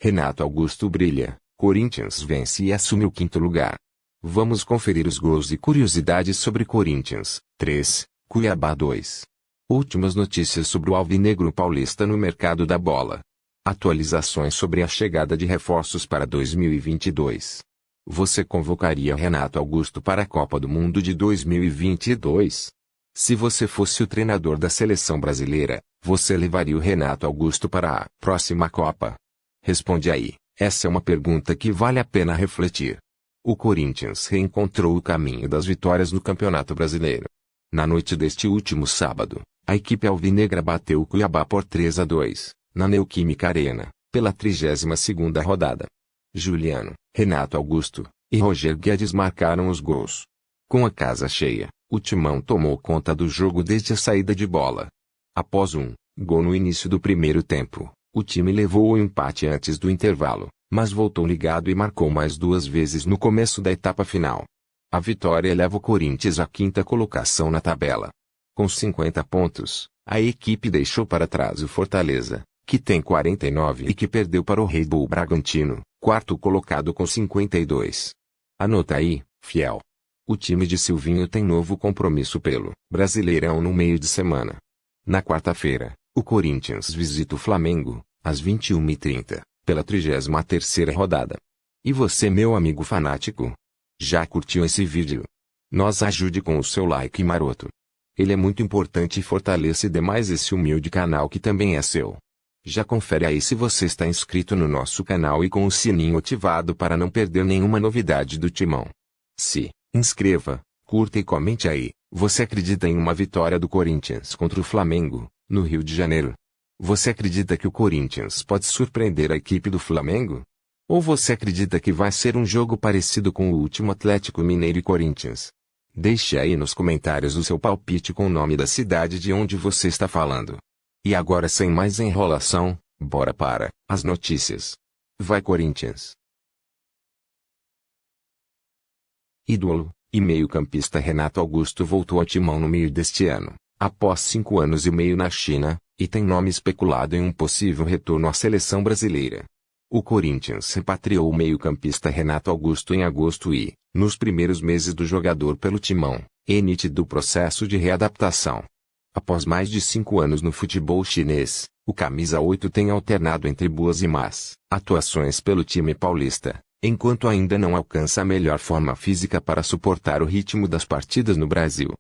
Renato Augusto brilha, Corinthians vence e assume o quinto lugar. Vamos conferir os gols e curiosidades sobre Corinthians. 3, Cuiabá 2. Últimas notícias sobre o Alvinegro Paulista no mercado da bola. Atualizações sobre a chegada de reforços para 2022. Você convocaria Renato Augusto para a Copa do Mundo de 2022? Se você fosse o treinador da seleção brasileira, você levaria o Renato Augusto para a próxima Copa? Responde aí, essa é uma pergunta que vale a pena refletir. O Corinthians reencontrou o caminho das vitórias no Campeonato Brasileiro. Na noite deste último sábado, a equipe alvinegra bateu o Cuiabá por 3-2, na Neoquímica Arena, pela 32ª rodada. Juliano, Renato Augusto e Roger Guedes marcaram os gols. Com a casa cheia, o Timão tomou conta do jogo desde a saída de bola. Após um gol no início do primeiro tempo, o time levou o empate antes do intervalo, mas voltou ligado e marcou mais 2 vezes no começo da etapa final. A vitória leva o Corinthians à 5ª colocação na tabela. Com 50 pontos, a equipe deixou para trás o Fortaleza, que tem 49 e que perdeu para o Red Bull Bragantino, 4º colocado com 52. Anota aí, fiel. O time de Silvinho tem novo compromisso pelo Brasileirão no meio de semana. Na quarta-feira, o Corinthians visita o Flamengo, às 21h30, pela 33ª rodada. E você, meu amigo fanático? Já curtiu esse vídeo? Nos ajude com o seu like maroto. Ele é muito importante e fortalece demais esse humilde canal que também é seu. Já confere aí se você está inscrito no nosso canal e com o sininho ativado para não perder nenhuma novidade do Timão. Se inscreva, curta e comente aí. Você acredita em uma vitória do Corinthians contra o Flamengo, no Rio de Janeiro? Você acredita que o Corinthians pode surpreender a equipe do Flamengo? Ou você acredita que vai ser um jogo parecido com o último Atlético Mineiro e Corinthians? Deixe aí nos comentários o seu palpite com o nome da cidade de onde você está falando. E agora, sem mais enrolação, bora para as notícias. Vai Corinthians! Ídolo e meio-campista Renato Augusto voltou ao Timão no meio deste ano, após 5 anos e meio na China, e tem nome especulado em um possível retorno à seleção brasileira. O Corinthians repatriou o meio-campista Renato Augusto em agosto e, nos primeiros meses do jogador pelo Timão, é nítido o processo de readaptação. Após mais de 5 anos no futebol chinês, o camisa 8 tem alternado entre boas e más atuações pelo time paulista, enquanto ainda não alcança a melhor forma física para suportar o ritmo das partidas no Brasil.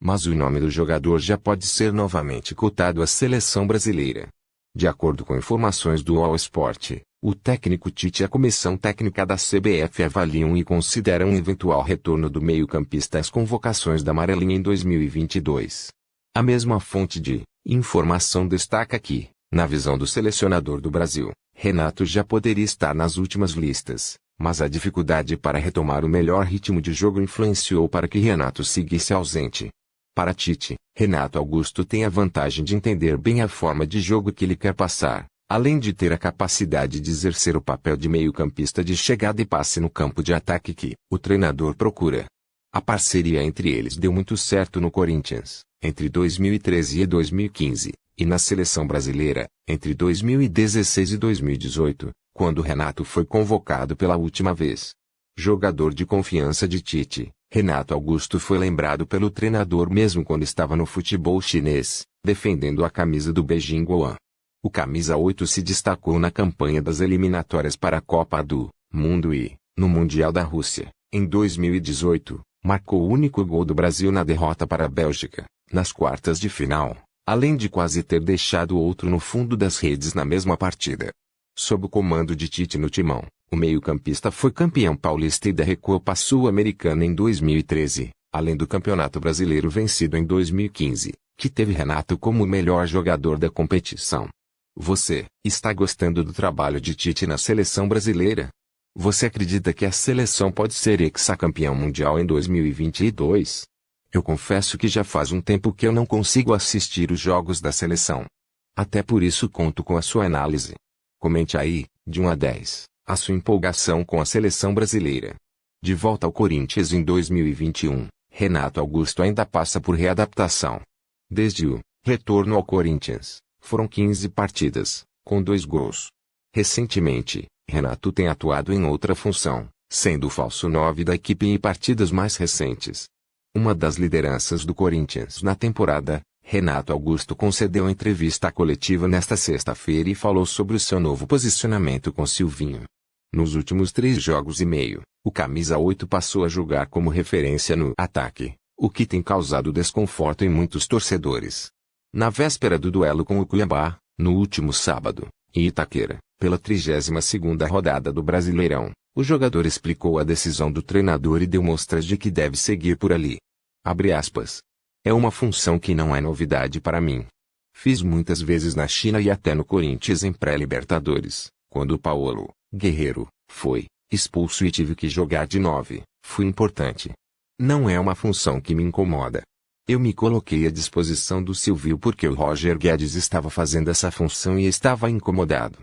Mas o nome do jogador já pode ser novamente cotado à seleção brasileira. De acordo com informações do All Sport, o técnico Tite e a comissão técnica da CBF avaliam e consideram um eventual retorno do meio-campista às convocações da Amarelinha em 2022. A mesma fonte de informação destaca que, na visão do selecionador do Brasil, Renato já poderia estar nas últimas listas, mas a dificuldade para retomar o melhor ritmo de jogo influenciou para que Renato seguisse ausente. Para Tite, Renato Augusto tem a vantagem de entender bem a forma de jogo que ele quer passar, além de ter a capacidade de exercer o papel de meio-campista de chegada e passe no campo de ataque que o treinador procura. A parceria entre eles deu muito certo no Corinthians, entre 2013 e 2015, e na seleção brasileira, entre 2016 e 2018, quando Renato foi convocado pela última vez. Jogador de confiança de Tite, Renato Augusto foi lembrado pelo treinador mesmo quando estava no futebol chinês, defendendo a camisa do Beijing Guoan. O camisa 8 se destacou na campanha das eliminatórias para a Copa do Mundo e, no Mundial da Rússia, em 2018, marcou o único gol do Brasil na derrota para a Bélgica, nas quartas de final, além de quase ter deixado outro no fundo das redes na mesma partida. Sob o comando de Tite no Timão, o meio-campista foi campeão paulista e da Recopa Sul-Americana em 2013, além do Campeonato Brasileiro vencido em 2015, que teve Renato como o melhor jogador da competição. Você está gostando do trabalho de Tite na seleção brasileira? Você acredita que a seleção pode ser hexacampeão mundial em 2022? Eu confesso que já faz um tempo que eu não consigo assistir os jogos da seleção. Até por isso conto com a sua análise. Comente aí, de 1 a 10, a sua empolgação com a seleção brasileira. De volta ao Corinthians em 2021, Renato Augusto ainda passa por readaptação. Desde o retorno ao Corinthians, foram 15 partidas, com 2 gols. Recentemente, Renato tem atuado em outra função, sendo o falso 9 da equipe em partidas mais recentes. Uma das lideranças do Corinthians na temporada, Renato Augusto concedeu entrevista coletiva nesta sexta-feira e falou sobre o seu novo posicionamento com Silvinho. Nos últimos 3 jogos e meio, o camisa 8 passou a jogar como referência no ataque, o que tem causado desconforto em muitos torcedores. Na véspera do duelo com o Cuiabá, no último sábado, em Itaquera, pela 32ª rodada do Brasileirão, o jogador explicou a decisão do treinador e deu mostras de que deve seguir por ali. Abre aspas. É uma função que não é novidade para mim. Fiz muitas vezes na China e até no Corinthians em pré-Libertadores, quando o Paulo Guerreiro foi expulso e tive que jogar de 9, fui importante. Não é uma função que me incomoda. Eu me coloquei à disposição do Silvio porque o Roger Guedes estava fazendo essa função e estava incomodado.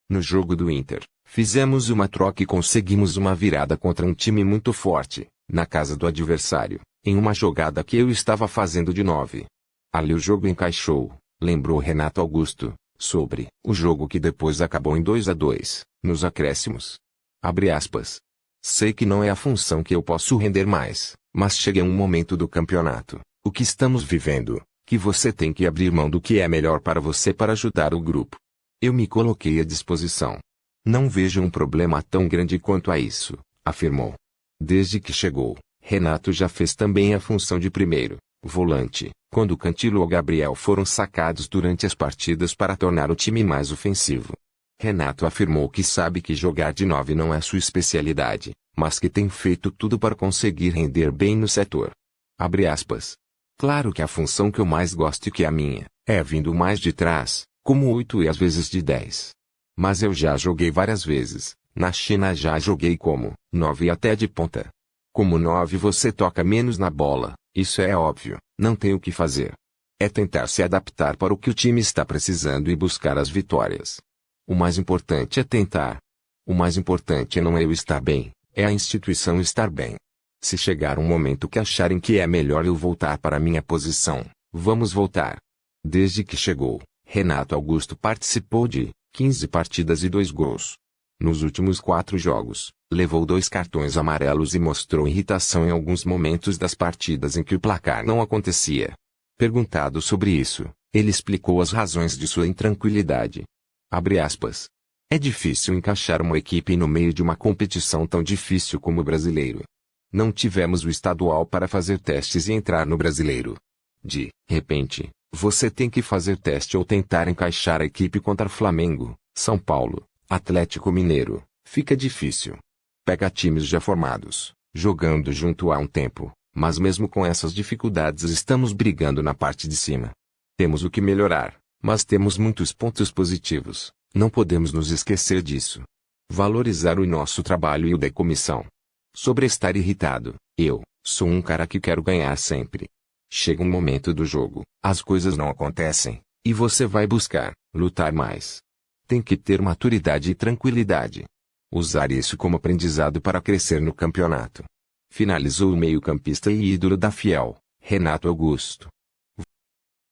No jogo do Inter, fizemos uma troca e conseguimos uma virada contra um time muito forte, na casa do adversário, em uma jogada que eu estava fazendo de 9. Ali o jogo encaixou, lembrou Renato Augusto, sobre o jogo que depois acabou em 2-2, nos acréscimos. Abre aspas. Sei que não é a função que eu posso render mais, mas chega um momento do campeonato, o que estamos vivendo, que você tem que abrir mão do que é melhor para você para ajudar o grupo. Eu me coloquei à disposição. Não vejo um problema tão grande quanto a isso, afirmou. Desde que chegou, Renato já fez também a função de primeiro volante, quando Cantillo ou Gabriel foram sacados durante as partidas para tornar o time mais ofensivo. Renato afirmou que sabe que jogar de 9 não é sua especialidade, mas que tem feito tudo para conseguir render bem no setor. Abre aspas. Claro que a função que eu mais gosto e que é a minha, é vindo mais de trás, como 8 e às vezes de 10. Mas eu já joguei várias vezes, na China já joguei como 9 e até de ponta. Como 9 você toca menos na bola, isso é óbvio, não tem o que fazer. É tentar se adaptar para o que o time está precisando e buscar as vitórias. O mais importante é tentar. O mais importante não é eu estar bem, é a instituição estar bem. Se chegar um momento que acharem que é melhor eu voltar para minha posição, vamos voltar. Desde que chegou, Renato Augusto participou de 15 partidas e 2 gols. Nos últimos 4 jogos, levou 2 cartões amarelos e mostrou irritação em alguns momentos das partidas em que o placar não acontecia. Perguntado sobre isso, ele explicou as razões de sua intranquilidade. Abre aspas. É difícil encaixar uma equipe no meio de uma competição tão difícil como o Brasileiro. Não tivemos o estadual para fazer testes e entrar no Brasileiro. De repente, você tem que fazer teste ou tentar encaixar a equipe contra Flamengo, São Paulo, Atlético Mineiro, fica difícil. Pega times já formados, jogando junto há um tempo, mas mesmo com essas dificuldades estamos brigando na parte de cima. Temos o que melhorar, mas temos muitos pontos positivos, não podemos nos esquecer disso. Valorizar o nosso trabalho e o da comissão. Sobre estar irritado, eu sou um cara que quero ganhar sempre. Chega um momento do jogo, as coisas não acontecem, e você vai buscar lutar mais. Tem que ter maturidade e tranquilidade. Usar isso como aprendizado para crescer no campeonato. Finalizou o meio-campista e ídolo da Fiel, Renato Augusto.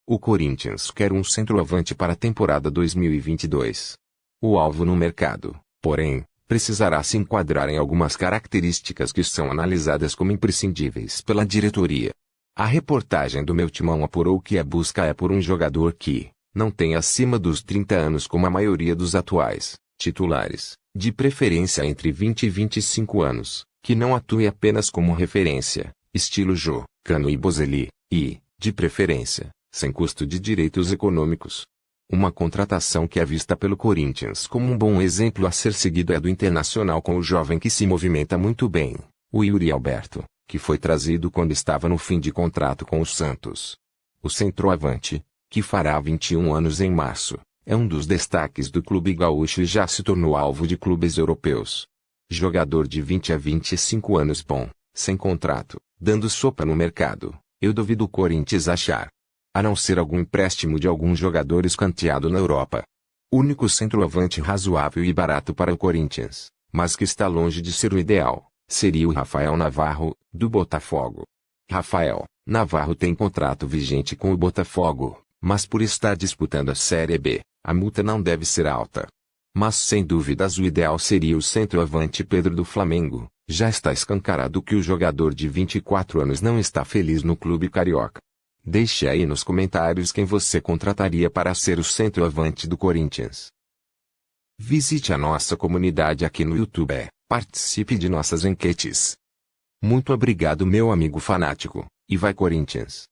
O Corinthians quer um centroavante para a temporada 2022. O alvo no mercado, porém, precisará se enquadrar em algumas características que são analisadas como imprescindíveis pela diretoria. A reportagem do Meu Timão apurou que a busca é por um jogador que não tem acima dos 30 anos como a maioria dos atuais titulares, de preferência entre 20 e 25 anos, que não atue apenas como referência, estilo Jô, Cano e Bozelli, e, de preferência, sem custo de direitos econômicos. Uma contratação que é vista pelo Corinthians como um bom exemplo a ser seguido é a do Internacional com o jovem que se movimenta muito bem, o Yuri Alberto, que foi trazido quando estava no fim de contrato com o Santos. O centroavante, que fará 21 anos em março, é um dos destaques do clube gaúcho e já se tornou alvo de clubes europeus. Jogador de 20 a 25 anos bom, sem contrato, dando sopa no mercado, eu duvido o Corinthians achar. A não ser algum empréstimo de algum jogador escanteado na Europa. Único centroavante razoável e barato para o Corinthians, mas que está longe de ser o ideal, seria o Rafael Navarro, do Botafogo. Rafael Navarro tem contrato vigente com o Botafogo, mas por estar disputando a Série B, a multa não deve ser alta. Mas sem dúvidas o ideal seria o centroavante Pedro do Flamengo. Já está escancarado que o jogador de 24 anos não está feliz no clube carioca. Deixe aí nos comentários quem você contrataria para ser o centroavante do Corinthians. Visite a nossa comunidade aqui no YouTube. Participe de nossas enquetes. Muito obrigado, meu amigo fanático, e vai Corinthians!